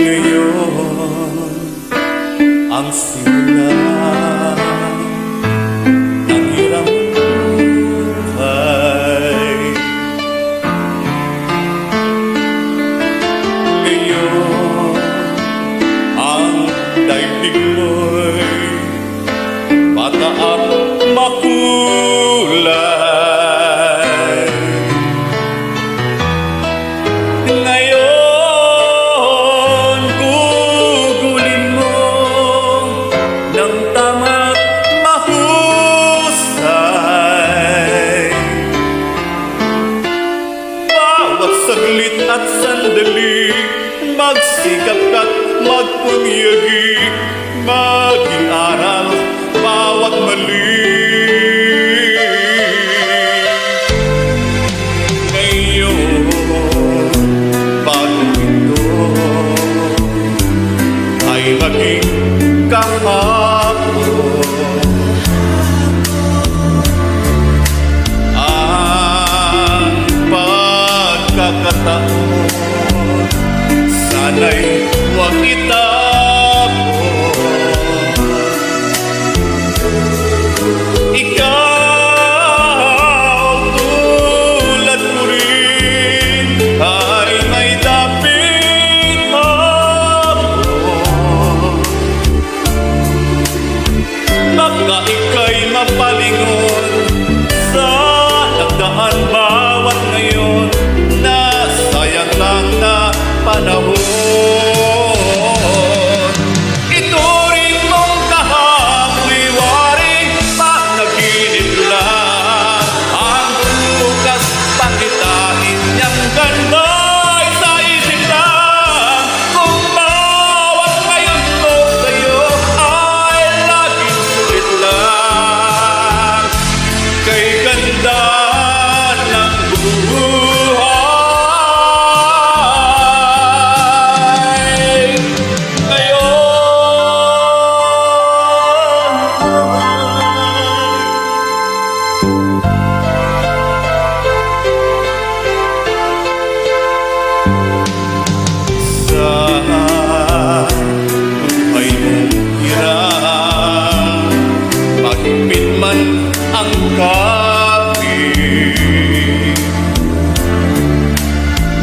ngayon ang simula ng hirang buhay. Ngayon ang daigdig mo'y bata at makulay. Ngayon gugulin mo ng tama't mahusay. Bawat saglit at sandali, magsikap ka't magpunyagi, maging aral bawat mali. Maging kahapon ang pagkakataon, sana'y huwag itapon. Ikaw tulad mo rin ay may dapit baka ika'y mapalingon sa nagdaan bawat ngayon na sayang lang na panahon. Ituring mong kahapoy waring panaginip lang, ang bukas pakitain niyang ganda'y sa isip lang. Kung bawat ngayon mo sa'yo ay laging sulit lang, kay ganda ng buhay ngayon. Sa buhay mong hirap, magpit man ang kapit,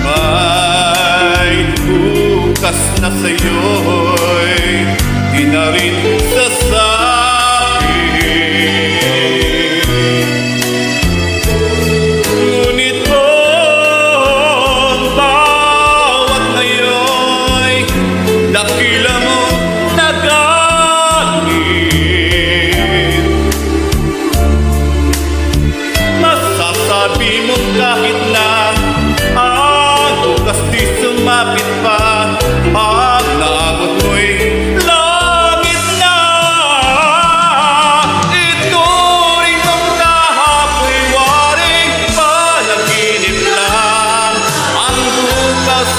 may bukas na sa'yo'y di na rin sasakit. Ngunit kung bawat ngayon'y dakila mo nagalit, masasabi mo kahit na ang bukas di sumapit pa, pag naabot mo'y langit na. Ituring mong kahapoy waring panaginip lang, ang bukas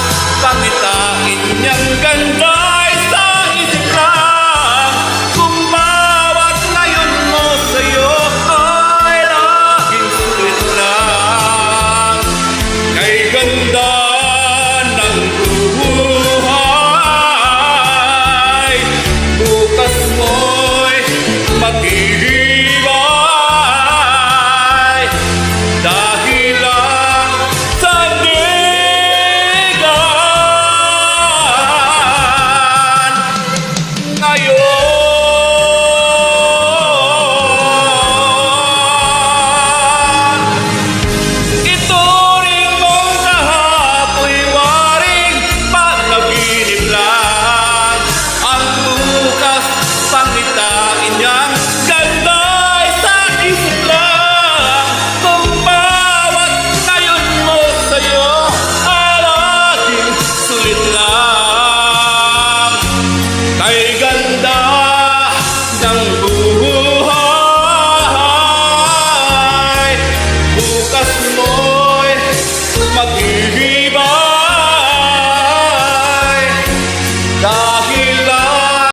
pangitain niyang ganda'y sa isip lang. Kung bawat ngayon mo sa'yo ay laging sulit lang, kay ganda ng buhay. Bukas mo'y maghihimay dahil lang sa digan ngayon. Ituring mong kahapoy waring panaginip lang, ang bukas pangitain niyang ganda'y sa isip lang. Kung bawat ngayon mo sa'yo ay laging sulit lang, kay ganda